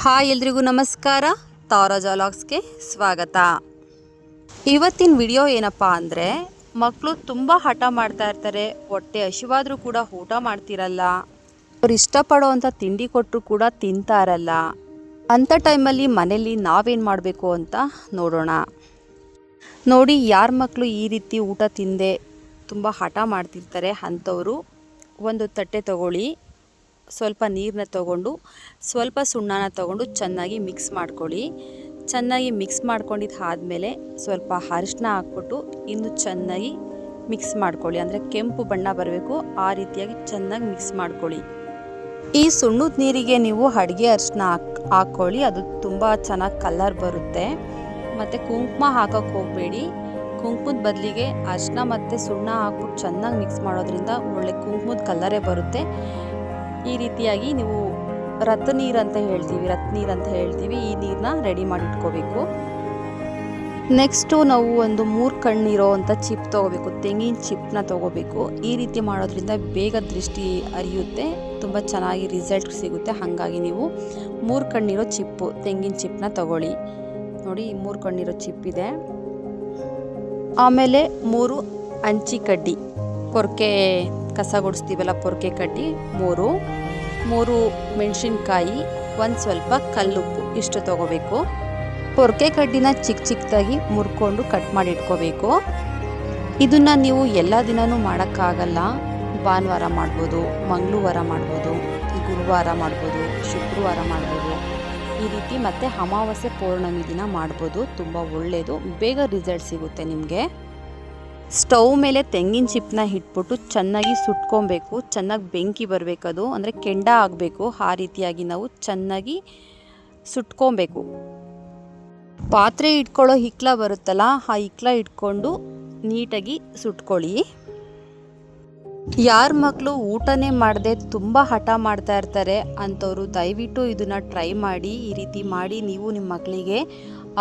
Hi ಎಲ್ರಿಗೂ ನಮಸ್ಕಾರ. ತಾರಾ ಜಾಲಾಗ್ಸ್ಗೆ ಸ್ವಾಗತ. ಇವತ್ತಿನ ವಿಡಿಯೋ ಏನಪ್ಪ ಅಂದರೆ, ಮಕ್ಕಳು ತುಂಬ ಹಠ ಮಾಡ್ತಾ ಇರ್ತಾರೆ. ಹೊಟ್ಟೆ ಹಸಿವಾದರೂ ಕೂಡ ಊಟ ಮಾಡ್ತಿರಲ್ಲ. ಅವ್ರು ಇಷ್ಟಪಡೋವಂಥ ತಿಂಡಿ ಕೊಟ್ಟರು ಕೂಡ ತಿಂತಾ ಇರಲ್ಲ. ಅಂಥ ಟೈಮಲ್ಲಿ ಮನೇಲಿ ನಾವೇನು ಮಾಡಬೇಕು ಅಂತ ನೋಡೋಣ. ನೋಡಿ, ಯಾರ ಮಕ್ಕಳು ಈ ರೀತಿ ಊಟ ತಿಂದೆ ತುಂಬ ಹಠ ಮಾಡ್ತಿರ್ತಾರೆ ಅಂಥವರು ಒಂದು ತಟ್ಟೆ ತಗೊಳ್ಳಿ, ಸ್ವಲ್ಪ ನೀರನ್ನ ತಗೊಂಡು ಸ್ವಲ್ಪ ಸುಣ್ಣನ ತಗೊಂಡು ಚೆನ್ನಾಗಿ ಮಿಕ್ಸ್ ಮಾಡ್ಕೊಳ್ಳಿ. ಚೆನ್ನಾಗಿ ಮಿಕ್ಸ್ ಮಾಡ್ಕೊಂಡಿದ್ದು ಆದಮೇಲೆ ಸ್ವಲ್ಪ ಅರಿಶಿನ ಹಾಕ್ಬಿಟ್ಟು ಇನ್ನು ಚೆನ್ನಾಗಿ ಮಿಕ್ಸ್ ಮಾಡ್ಕೊಳ್ಳಿ. ಅಂದರೆ ಕೆಂಪು ಬಣ್ಣ ಬರಬೇಕು, ಆ ರೀತಿಯಾಗಿ ಚೆನ್ನಾಗಿ ಮಿಕ್ಸ್ ಮಾಡ್ಕೊಳ್ಳಿ. ಈ ಸುಣ್ಣದ ನೀರಿಗೆ ನೀವು ಅಡುಗೆ ಅರಿಶಿನ ಹಾಕ್ಕೊಳ್ಳಿ, ಅದು ತುಂಬ ಚೆನ್ನಾಗಿ ಕಲರ್ ಬರುತ್ತೆ. ಮತ್ತು ಕುಂಕುಮ ಹಾಕೋಕ್ಕೆ ಹೋಗಬೇಡಿ. ಕುಂಕುಮದ ಬದಲಿಗೆ ಅರಿಶಿನ ಮತ್ತು ಸುಣ್ಣ ಹಾಕ್ಬಿಟ್ಟು ಚೆನ್ನಾಗಿ ಮಿಕ್ಸ್ ಮಾಡೋದ್ರಿಂದ ಒಳ್ಳೆ ಕುಂಕುಮದ ಕಲರೇ ಬರುತ್ತೆ. ಈ ರೀತಿಯಾಗಿ ನೀವು ರತ್ ನೀರು ಅಂತ ಹೇಳ್ತೀವಿ, ಈ ನೀರನ್ನ ರೆಡಿ ಮಾಡಿ ಇಟ್ಕೋಬೇಕು. ನೆಕ್ಸ್ಟು ನಾವು ಒಂದು 3 ಕಣ್ಣಿರೋ ಅಂಥ ಚಿಪ್ ತೊಗೋಬೇಕು, ತೆಂಗಿನ ಚಿಪ್ನ ತೊಗೋಬೇಕು. ಈ ರೀತಿ ಮಾಡೋದ್ರಿಂದ ಬೇಗ ದೃಷ್ಟಿ ಹರಿಯುತ್ತೆ, ತುಂಬ ಚೆನ್ನಾಗಿ ರಿಸಲ್ಟ್ ಸಿಗುತ್ತೆ. ಹಾಗಾಗಿ ನೀವು 3 ಕಣ್ಣಿರೋ ಚಿಪ್ಪು, ತೆಂಗಿನ ಚಿಪ್ನ ತೊಗೊಳ್ಳಿ. ನೋಡಿ, 3 ಕಣ್ಣಿರೋ ಚಿಪ್ ಇದೆ. ಆಮೇಲೆ 3 ಹಂಚಿ ಕಡ್ಡಿ, ಪೊರ್ಕೆ ಕಸ ಗುಡಿಸ್ತೀವಲ್ಲ ಪೊರ್ಕೆ ಕಡ್ಡಿ 3 ಮೆಣಸಿನ್ಕಾಯಿ, ಒಂದು ಸ್ವಲ್ಪ ಕಲ್ಲುಪ್ಪು, ಇಷ್ಟು ತೊಗೋಬೇಕು. ಪೊರ್ಕೆ ಕಡ್ಡಿನ ಚಿಕ್ಕದಾಗಿ ಮುರ್ಕೊಂಡು ಕಟ್ ಮಾಡಿ ಇಟ್ಕೋಬೇಕು. ಇದನ್ನು ನೀವು ಎಲ್ಲ ದಿನವೂ ಮಾಡೋಕ್ಕಾಗಲ್ಲ. ಭಾನುವಾರ ಮಾಡ್ಬೋದು, ಮಂಗಳವಾರ ಮಾಡ್ಬೋದು, ಗುರುವಾರ ಮಾಡ್ಬೋದು, ಶುಕ್ರವಾರ ಮಾಡ್ಬೋದು, ಈ ರೀತಿ. ಮತ್ತು ಅಮಾವಾಸ್ಯೆ ಪೌರ್ಣಮಿ ದಿನ ಮಾಡ್ಬೋದು. ತುಂಬ ಒಳ್ಳೆಯದು, ಬೇಗ ರಿಸಲ್ಟ್ ಸಿಗುತ್ತೆ ನಿಮಗೆ. ಸ್ಟವ್ ಮೇಲೆ ತೆಂಗಿನ ಚಿಪ್ಪನ್ನ ಇಟ್ಬಿಟ್ಟು ಚೆನ್ನಾಗಿ ಸುಟ್ಕೊಬೇಕು. ಚೆನ್ನಾಗಿ ಬೆಂಕಿ ಬರಬೇಕದು, ಅಂದರೆ ಕೆಂಡ ಆಗಬೇಕು. ಆ ರೀತಿಯಾಗಿ ನಾವು ಚೆನ್ನಾಗಿ ಸುಟ್ಕೊಬೇಕು. ಪಾತ್ರೆ ಇಟ್ಕೊಳ್ಳೋ ಹಿಕ್ಲ ಬರುತ್ತಲ್ಲ, ಆ ಹಿಕ್ಲ ಇಟ್ಕೊಂಡು ನೀಟಾಗಿ ಸುಟ್ಕೊಳ್ಳಿ. ಯಾರ ಮಕ್ಕಳು ಊಟನೇ ಮಾಡದೆ ತುಂಬ ಹಠ ಮಾಡ್ತಾ ಇರ್ತಾರೆ ಅಂಥವ್ರು ದಯವಿಟ್ಟು ಇದನ್ನು ಟ್ರೈ ಮಾಡಿ. ಈ ರೀತಿ ಮಾಡಿ ನೀವು ನಿಮ್ಮ ಮಕ್ಕಳಿಗೆ,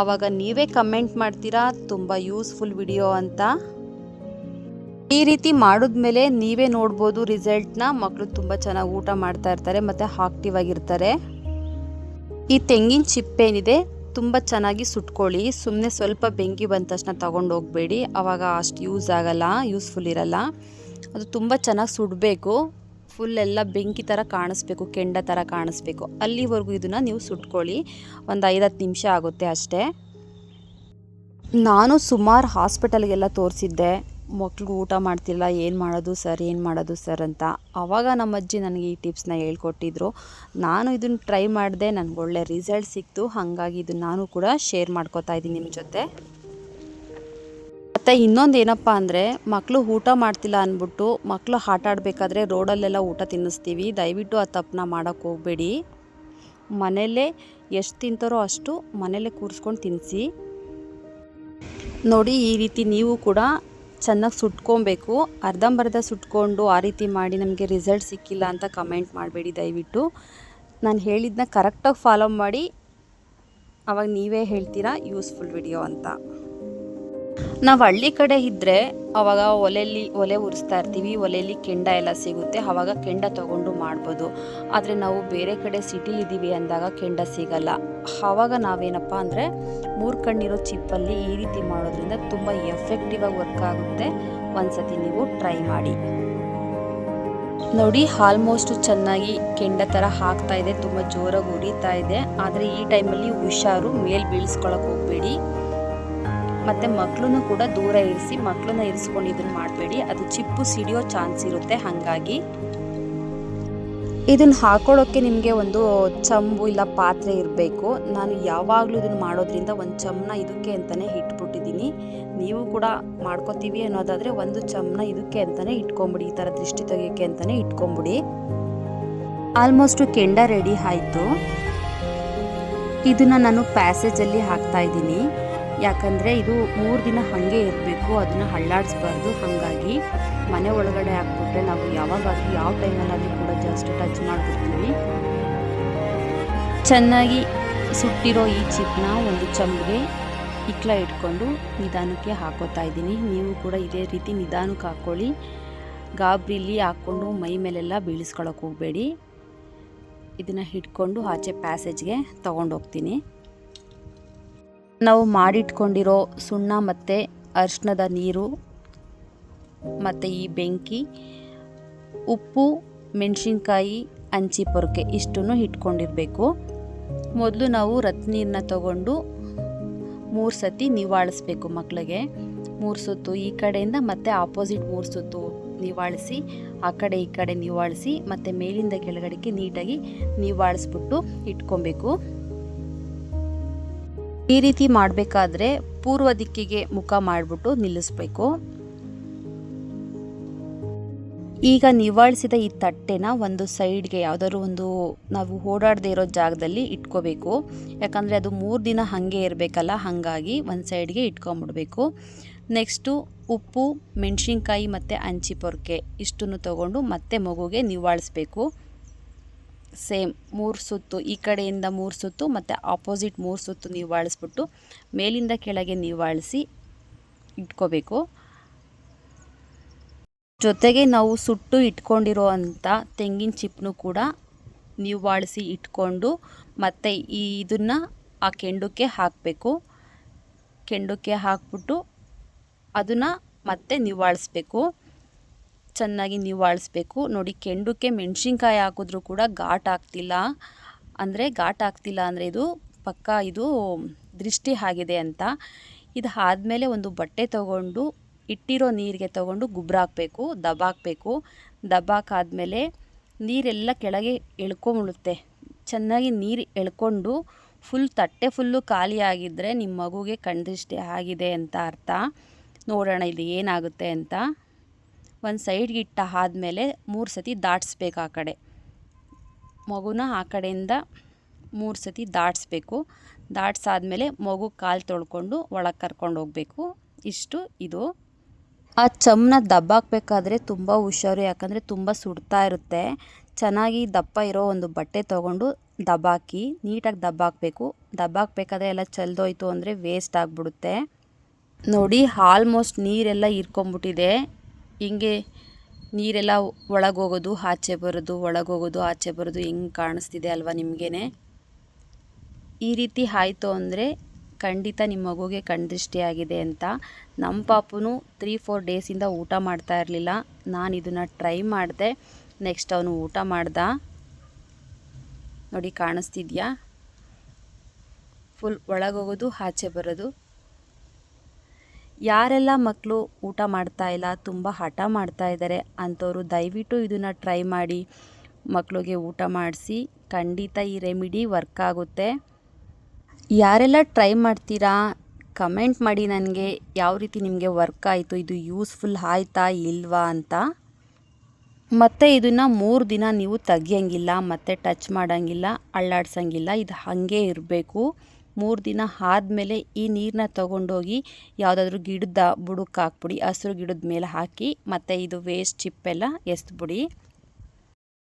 ಆವಾಗ ನೀವೇ ಕಮೆಂಟ್ ಮಾಡ್ತೀರಾ ತುಂಬ ಯೂಸ್ಫುಲ್ ವಿಡಿಯೋ ಅಂತ. ಈ ರೀತಿ ಮಾಡಿದ್ಮೇಲೆ ನೀವೇ ನೋಡ್ಬೋದು ರಿಸಲ್ಟ್ನ. ಮಕ್ಕಳು ತುಂಬ ಚೆನ್ನಾಗಿ ಊಟ ಮಾಡ್ತಾ ಇರ್ತಾರೆ ಮತ್ತು ಆಕ್ಟಿವ್ ಆಗಿರ್ತಾರೆ. ಈ ತೆಂಗಿನ ಚಿಪ್ಪೇನಿದೆ ತುಂಬ ಚೆನ್ನಾಗಿ ಸುಟ್ಕೊಳ್ಳಿ. ಸುಮ್ಮನೆ ಸ್ವಲ್ಪ ಬೆಂಕಿ ಬಂದ ತಕ್ಷಣ ತಗೊಂಡು ಹೋಗಬೇಡಿ, ಆವಾಗ ಅಷ್ಟು ಯೂಸ್ಫುಲ್ ಇರಲ್ಲ. ಅದು ತುಂಬ ಚೆನ್ನಾಗಿ ಸುಡಬೇಕು. ಫುಲ್ ಎಲ್ಲ ಬೆಂಕಿ ಥರ ಕಾಣಿಸ್ಬೇಕು, ಕೆಂಡ ಥರ ಕಾಣಿಸ್ಬೇಕು. ಅಲ್ಲಿವರೆಗೂ ಇದನ್ನು ನೀವು ಸುಟ್ಕೊಳ್ಳಿ. ಒಂದು 5-10 ನಿಮಿಷ ಆಗುತ್ತೆ ಅಷ್ಟೇ. ನಾನು ಸುಮಾರು ಹಾಸ್ಪಿಟಲ್ಗೆಲ್ಲ ತೋರಿಸಿದ್ದೆ, ಮಕ್ಳಿಗೆ ಊಟ ಮಾಡ್ತಿಲ್ಲ, ಏನು ಮಾಡೋದು ಸರ್ ಅಂತ. ಆವಾಗ ನಮ್ಮ ಅಜ್ಜಿ ನನಗೆ ಈ ಟಿಪ್ಸ್ನ ಹೇಳ್ಕೊಟ್ಟಿದ್ರು. ನಾನು ಇದನ್ನು ಟ್ರೈ ಮಾಡಿದೆ, ನನಗೆ ಒಳ್ಳೆ ರಿಸಲ್ಟ್ ಸಿಕ್ತು. ಹಾಗಾಗಿ ಇದನ್ನು ನಾನು ಕೂಡ ಶೇರ್ ಮಾಡ್ಕೋತಾ ಇದ್ದೀನಿ ನಿಮ್ಮ ಜೊತೆ. ಮತ್ತು ಇನ್ನೊಂದು ಏನಪ್ಪ ಅಂದರೆ, ಮಕ್ಕಳು ಊಟ ಮಾಡ್ತಿಲ್ಲ ಅಂದ್ಬಿಟ್ಟು ಮಕ್ಕಳು ಆಟ ಆಡಬೇಕಾದ್ರೆ ರೋಡಲ್ಲೆಲ್ಲ ಊಟ ತಿನ್ನಿಸ್ತೀವಿ. ದಯವಿಟ್ಟು ಆ ತಪ್ಪನ್ನ ಮಾಡೋಕ್ಕೆ ಹೋಗಬೇಡಿ. ಮನೆಯಲ್ಲೇ ಎಷ್ಟು ತಿಂತಾರೋ ಅಷ್ಟು ಮನೆಯಲ್ಲೇ ಕೂರಿಸ್ಕೊಂಡು ತಿನ್ನಿಸಿ. ನೋಡಿ, ಈ ರೀತಿ ನೀವು ಕೂಡ ಚೆನ್ನಾಗಿ ಸುಟ್ಕೊಬೇಕು. ಅರ್ಧಂಬರ್ಧ ಸುಟ್ಕೊಂಡು ಆ ರೀತಿ ಮಾಡಿ ನಮಗೆ ರಿಸಲ್ಟ್ ಸಿಕ್ಕಿಲ್ಲ ಅಂತ ಕಮೆಂಟ್ ಮಾಡಬೇಡಿ ದಯವಿಟ್ಟು. ನಾನು ಹೇಳಿದ್ದನ್ನ ಕರೆಕ್ಟಾಗಿ ಫಾಲೋ ಮಾಡಿ, ಆವಾಗ ನೀವೇ ಹೇಳ್ತೀರಾ ಯೂಸ್ಫುಲ್ ವಿಡಿಯೋ ಅಂತ. ನಾವು ಹಳ್ಳಿ ಕಡೆ ಇದ್ದರೆ ಆವಾಗ ಒಲೆ ಉರಿಸ್ತಾ ಇರ್ತೀವಿ, ಒಲೆಯಲ್ಲಿ ಕೆಂಡ ಎಲ್ಲ ಸಿಗುತ್ತೆ, ಆವಾಗ ಕೆಂಡ ತೊಗೊಂಡು ಮಾಡ್ಬೋದು. ಆದರೆ ನಾವು ಬೇರೆ ಕಡೆ ಸಿಟಿಲಿದ್ದೀವಿ ಅಂದಾಗ ಕೆಂಡ ಸಿಗಲ್ಲ. ಆವಾಗ ನಾವೇನಪ್ಪ ಅಂದರೆ 3 ಕಣ್ಣಿರೋ ಚಿಪ್ಪಲ್ಲಿ ಈ ರೀತಿ ಮಾಡೋದ್ರಿಂದ ತುಂಬ ಎಫೆಕ್ಟಿವ್ ಆಗಿ ವರ್ಕ್ ಆಗುತ್ತೆ. ಒಂದ್ಸತಿ ನೀವು ಟ್ರೈ ಮಾಡಿ ನೋಡಿ. ಆಲ್ಮೋಸ್ಟ್ ಚೆನ್ನಾಗಿ ಕೆಂಡ ಥರ ಹಾಕ್ತಾ ಇದೆ, ತುಂಬ ಜೋರಾಗಿ ಉರಿತಾ ಇದೆ. ಆದರೆ ಈ ಟೈಮಲ್ಲಿ ಹುಷಾರು, ಮೇಲೆ ಬೀಳಿಸ್ಕೊಳಕ್ಕೆ ಹೋಗಬೇಡಿ. ಮತ್ತು ಮಕ್ಕಳನ್ನು ಕೂಡ ದೂರ ಇರಿಸಿ, ಮಕ್ಕಳನ್ನ ಇರಿಸ್ಕೊಂಡು ಇದನ್ನು ಮಾಡಬೇಡಿ, ಅದು ಚಿಪ್ಪು ಸಿಡಿಯೋ ಚಾನ್ಸ್ ಇರುತ್ತೆ. ಹಾಗಾಗಿ ಇದನ್ನು ಹಾಕೊಳ್ಳೋಕ್ಕೆ ನಿಮಗೆ ಒಂದು ಚಂಬು ಇಲ್ಲ ಪಾತ್ರೆ ಇರಬೇಕು. ನಾನು ಯಾವಾಗಲೂ ಇದನ್ನು ಮಾಡೋದ್ರಿಂದ ಒಂದು ಚಮನ ಇದಕ್ಕೆ ಅಂತಲೇ ಇಟ್ಬಿಟ್ಟಿದ್ದೀನಿ. ನೀವು ಕೂಡ ಮಾಡ್ಕೋತೀವಿ ಅನ್ನೋದಾದರೆ ಒಂದು ಚಮನ ಇದಕ್ಕೆ ಅಂತಲೇ ಇಟ್ಕೊಂಬಿಡಿ, ಈ ಥರ ದೃಷ್ಟಿ ತೆಗಿಯೋಕ್ಕೆ ಅಂತಲೇ ಇಟ್ಕೊಂಬಿಡಿ. ಆಲ್ಮೋಸ್ಟು ಕೆಂಡ ರೆಡಿ ಆಯಿತು. ಇದನ್ನು ನಾನು ಪ್ಯಾಸೇಜಲ್ಲಿ ಹಾಕ್ತಾಯಿದ್ದೀನಿ, ಯಾಕಂದರೆ ಇದು 3 ದಿನ ಹಾಗೆ ಇರಬೇಕು, ಅದನ್ನು ಹಳ್ಳಾಡಿಸ್ಬಾರ್ದು. ಹಾಗಾಗಿ ಮನೆ ಒಳಗಡೆ ಹಾಕ್ಬಿಟ್ರೆ ನಾವು ಯಾವಾಗಾದರೂ ಯಾವ ಟೈಮಲ್ಲಾದರೂ ಕೂಡ ಜಸ್ಟ್ ಟಚ್ ಮಾಡಿಬಿಡ್ತೀವಿ. ಚೆನ್ನಾಗಿ ಸುಟ್ಟಿರೋ ಈ ಚಿಪ್ನ ಒಂದು ಚಮ್ಗೆ ಇಕ್ಲ ಇಟ್ಕೊಂಡು ನಿಧಾನಕ್ಕೆ ಹಾಕೋತಾ ಇದ್ದೀನಿ. ನೀವು ಕೂಡ ಇದೇ ರೀತಿ ನಿಧಾನಕ್ಕೆ ಹಾಕ್ಕೊಳ್ಳಿ. ಗಾಬರಿಲಿ ಹಾಕ್ಕೊಂಡು ಮೈ ಮೇಲೆಲ್ಲ ಬೀಳಿಸ್ಕೊಳಕ್ಕೆ ಹೋಗಬೇಡಿ. ಇದನ್ನು ಹಿಡ್ಕೊಂಡು ಆಚೆ ಪ್ಯಾಸೇಜ್ಗೆ ತೊಗೊಂಡೋಗ್ತೀನಿ. ನಾವು ಮಾಡಿಟ್ಕೊಂಡಿರೋ ಸುಣ್ಣ ಮತ್ತು ಅರಿಶಿಣದ ನೀರು ಮತ್ತು ಈ ಬೆಂಕಿ, ಉಪ್ಪು, ಮೆಣಸಿನ್ಕಾಯಿ, ಹಂಚಿ ಪೊರ್ಕೆ ಇಷ್ಟನ್ನು ಇಟ್ಕೊಂಡಿರಬೇಕು. ಮೊದಲು ನಾವು ರತ್ ನೀರನ್ನ ತಗೊಂಡು 3 ಸತಿ ನಿವಾಳಿಸ್ಬೇಕು ಮಕ್ಕಳಿಗೆ. 3 ಸುತ್ತು ಈ ಕಡೆಯಿಂದ ಮತ್ತು ಆಪೋಸಿಟ್ 3 ಸುತ್ತು ನಿವಾಳಿಸಿ, ಆ ಕಡೆ ಈ ಕಡೆ ನಿವಾಳಿಸಿ, ಮತ್ತು ಮೇಲಿಂದ ಕೆಳಗಡೆಗೆ ನೀಟಾಗಿ ನಿವಾಳಿಸ್ಬಿಟ್ಟು ಇಟ್ಕೊಬೇಕು. ಈ ರೀತಿ ಮಾಡಬೇಕಾದ್ರೆ ಪೂರ್ವ ದಿಕ್ಕಿಗೆ ಮುಖ ಮಾಡಿಬಿಟ್ಟು ನಿಲ್ಲಿಸ್ಬೇಕು. ಈಗ ನಿವಾಳಿಸಿದ ಈ ತಟ್ಟೆನ ಒಂದು ಸೈಡ್ಗೆ ಯಾವುದಾದ್ರು ಒಂದು ನಾವು ಓಡಾಡದೇ ಇರೋ ಜಾಗದಲ್ಲಿ ಇಟ್ಕೋಬೇಕು. ಯಾಕಂದರೆ ಅದು 3 ದಿನ ಹಾಗೆ ಇರಬೇಕಲ್ಲ, ಹಾಗಾಗಿ ಒಂದು ಸೈಡ್ಗೆ ಇಟ್ಕೊಂಬಿಡ್ಬೇಕು. ನೆಕ್ಸ್ಟು ಉಪ್ಪು, ಮೆಣಸಿನ್ಕಾಯಿ ಮತ್ತು ಹಂಚಿ ಪೊರ್ಕೆ ಇಷ್ಟನ್ನು ತೊಗೊಂಡು ಮತ್ತೆ ಮಗುಗೆ ನಿವಾಳಿಸ್ಬೇಕು. ಸೇಮ್ 3 ಸುತ್ತು ಈ ಕಡೆಯಿಂದ 3 ಸುತ್ತು ಮತ್ತು ಆಪೋಸಿಟ್ 3 ಸುತ್ತು ನಿವಾಳಿಸ್ಬಿಟ್ಟು ಮೇಲಿಂದ ಕೆಳಗೆ ನಿವಾಳಿಸಿ ಇಟ್ಕೋಬೇಕು. ಜೊತೆಗೆ ನಾವು ಸುಟ್ಟು ಇಟ್ಕೊಂಡಿರೋ ಅಂಥ ತೆಂಗಿನ ಚಿಪ್ಪನ್ನು ಕೂಡ ನಿವಾಳಿಸಿ ಇಟ್ಕೊಂಡು ಮತ್ತು ಇದನ್ನು ಆ ಕೆಂಡಕ್ಕೆ ಹಾಕಬೇಕು. ಕೆಂಡಕ್ಕೆ ಹಾಕ್ಬಿಟ್ಟು ಅದನ್ನು ಮತ್ತೆ ನಿವಾಳಿಸ್ಬೇಕು. ಚೆನ್ನಾಗಿ ನಿವಾಳಿಸ್ಬೇಕು. ನೋಡಿ, ಕೆಂಡಕ್ಕೆ ಮೆಣಸಿನ್ಕಾಯಿ ಹಾಕಿದ್ರೂ ಕೂಡ ಘಾಟ್ ಆಗ್ತಿಲ್ಲ ಅಂದರೆ ಇದು ಪಕ್ಕಾ ಇದು ದೃಷ್ಟಿ ಆಗಿದೆ ಅಂತ. ಇದು ಆದಮೇಲೆ ಒಂದು ಬಟ್ಟೆ ತೊಗೊಂಡು ಇಟ್ಟಿರೋ ನೀರಿಗೆ ತೊಗೊಂಡು ಗುಬ್ರ ಹಾಕಬೇಕು, ದಬ್ಬಾಕಬೇಕು. ದಬ್ಬಾಕಾದ್ಮೇಲೆ ನೀರೆಲ್ಲ ಕೆಳಗೆ ಎಳ್ಕೊಂಬಿಡುತ್ತೆ. ಚೆನ್ನಾಗಿ ನೀರು ಎಳ್ಕೊಂಡು ತಟ್ಟೆ ಫುಲ್ಲು ಖಾಲಿ ಆಗಿದ್ದರೆ ನಿಮ್ಮ ಮಗುಗೆ ಕಣ್ದೃಷ್ಟಿ ಆಗಿದೆ ಅಂತ ಅರ್ಥ. ನೋಡೋಣ ಇದು ಏನಾಗುತ್ತೆ ಅಂತ. ಒಂದು ಸೈಡ್ಗೆ ಇಟ್ಟ ಆದಮೇಲೆ 3 ಸತಿ ದಾಟಿಸ್ಬೇಕು. ಆ ಕಡೆ ಮಗುನ ಆ ಕಡೆಯಿಂದ 3 ಸತಿ ದಾಟಿಸ್ಬೇಕು. ದಾಟಿಸಾದ್ಮೇಲೆ ಮಗು ಕಾಲು ತೊಳ್ಕೊಂಡು ಒಳಗೆ ಕರ್ಕೊಂಡು ಹೋಗಬೇಕು. ಇಷ್ಟು ಇದು. ಆ ಚಮ್ಮನ ದಬ್ಬಾಕಬೇಕಾದ್ರೆ ತುಂಬ ಹುಷಾರು, ಯಾಕಂದರೆ ತುಂಬ ಸುಡ್ತಾ ಇರುತ್ತೆ. ಚೆನ್ನಾಗಿ ದಪ್ಪ ಇರೋ ಒಂದು ಬಟ್ಟೆ ತೊಗೊಂಡು ದಬ್ಬಾಕಿ, ನೀಟಾಗಿ ದಬ್ಬಾಕಬೇಕು. ದಬ್ಬಾಕಬೇಕಾದ್ರೆ ಎಲ್ಲ ಚೆಲ್ದೋಯ್ತು ಅಂದರೆ ವೇಸ್ಟ್ ಆಗಿಬಿಡುತ್ತೆ. ನೋಡಿ, ಆಲ್ಮೋಸ್ಟ್ ನೀರೆಲ್ಲ ಹೀರ್ಕೊಂಬಿಟ್ಟಿದೆ. ಹಿಂಗೆ ನೀರೆಲ್ಲ ಒಳಗೋಗೋದು ಆಚೆ ಬರೋದು, ಒಳಗೋಗೋದು ಆಚೆ ಬರೋದು ಹೆಂಗೆ ಕಾಣಿಸ್ತಿದೆ ಅಲ್ವಾ ನಿಮಗೇನೆ. ಈ ರೀತಿ ಆಯಿತು ಅಂದರೆ ಖಂಡಿತ ನಿಮ್ಮ ಮಗುಗೆ ಕಣ್ದೃಷ್ಟಿಯಾಗಿದೆ ಅಂತ. ನಮ್ಮ ಪಾಪುನು 3-4 ಡೇಸಿಂದ ಊಟ ಮಾಡ್ತಾ ಇರಲಿಲ್ಲ. ನಾನು ಇದನ್ನು ಟ್ರೈ ಮಾಡಿದೆ. ನೆಕ್ಸ್ಟ್ ಅವನು ಊಟ ಮಾಡ್ದ. ನೋಡಿ, ಕಾಣಿಸ್ತಿದ್ಯಾ? ಫುಲ್ ಒಳಗೋಗೋದು ಆಚೆ ಬರೋದು. ಯಾರೆಲ್ಲ ಮಕ್ಕಳು ಊಟ ಮಾಡ್ತಾ ಇಲ್ಲ, ತುಂಬ ಹಠ ಮಾಡ್ತಾ ಇದ್ದಾರೆ ಅಂಥವ್ರು ದಯವಿಟ್ಟು ಇದನ್ನು ಟ್ರೈ ಮಾಡಿ ಮಕ್ಕಳಿಗೆ ಊಟ ಮಾಡಿಸಿ. ಖಂಡಿತ ಈ ರೆಮಿಡಿ ವರ್ಕ್ ಆಗುತ್ತೆ. ಯಾರೆಲ್ಲ ಟ್ರೈ ಮಾಡ್ತೀರಾ ಕಮೆಂಟ್ ಮಾಡಿ ನನಗೆ, ಯಾವ ರೀತಿ ನಿಮಗೆ ವರ್ಕ್ ಆಯಿತು, ಇದು ಯೂಸ್ಫುಲ್ ಆಯ್ತಾ ಇಲ್ವಾ ಅಂತ. ಮತ್ತು ಇದನ್ನು 3 ದಿನ ನೀವು ತೆಗಿಯೋಂಗಿಲ್ಲ, ಮತ್ತು ಟಚ್ ಮಾಡೋಂಗಿಲ್ಲ, ಅಳ್ಳಾಡ್ಸೋಂಗಿಲ್ಲ. ಇದು ಹಾಗೆ ಇರಬೇಕು. 3 ದಿನ ಆದಮೇಲೆ ಈ ನೀರನ್ನ ತೊಗೊಂಡೋಗಿ ಯಾವುದಾದ್ರೂ ಗಿಡದ ಬುಡಕ್ಕೆ ಹಾಕ್ಬಿಡಿ, ಹಸಿರು ಗಿಡದ ಮೇಲೆ ಹಾಕಿ, ಮತ್ತು ಇದು ವೇಸ್ಟ್ ಚಿಪ್ಪೆಲ್ಲ ಎಸ್ದುಬಿಡಿ.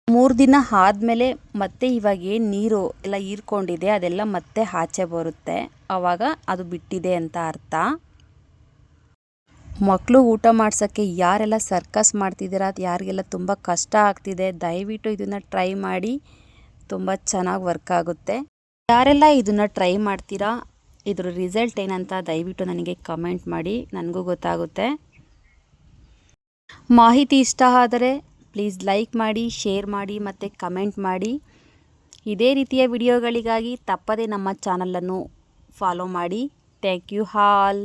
3 ದಿನ ಆದಮೇಲೆ ಮತ್ತೆ ಇವಾಗ ಏನು ನೀರು ಎಲ್ಲ ಹೀರ್ಕೊಂಡಿದೆ ಅದೆಲ್ಲ ಮತ್ತೆ ಆಚೆ ಬರುತ್ತೆ. ಆವಾಗ ಅದು ಬಿಟ್ಟಿದೆ ಅಂತ ಅರ್ಥ. ಮಕ್ಕಳು ಊಟ ಮಾಡ್ಸೋಕ್ಕೆ ಯಾರೆಲ್ಲ ಸರ್ಕಸ್ ಮಾಡ್ತಿದ್ದೀರಾ, ಯಾರಿಗೆಲ್ಲ ತುಂಬ ಕಷ್ಟ ಆಗ್ತಿದೆ, ದಯವಿಟ್ಟು ಇದನ್ನು ಟ್ರೈ ಮಾಡಿ. ತುಂಬ ಚೆನ್ನಾಗಿ ವರ್ಕ್ ಆಗುತ್ತೆ. ಯಾರೆಲ್ಲ ಇದನ್ನು ಟ್ರೈ ಮಾಡ್ತೀರಾ, ಇದ್ರ ರಿಸಲ್ಟ್ ಏನಂತ ದಯವಿಟ್ಟು ನನಗೆ ಕಮೆಂಟ್ ಮಾಡಿ, ನನಗೂ ಗೊತ್ತಾಗುತ್ತೆ. ಮಾಹಿತಿ ಇಷ್ಟ ಆದರೆ ಪ್ಲೀಸ್ ಲೈಕ್ ಮಾಡಿ, ಶೇರ್ ಮಾಡಿ ಮತ್ತು ಕಮೆಂಟ್ ಮಾಡಿ. ಇದೇ ರೀತಿಯ ವಿಡಿಯೋಗಳಿಗಾಗಿ ತಪ್ಪದೇ ನಮ್ಮ ಚಾನಲನ್ನು ಫಾಲೋ ಮಾಡಿ. Thank you all.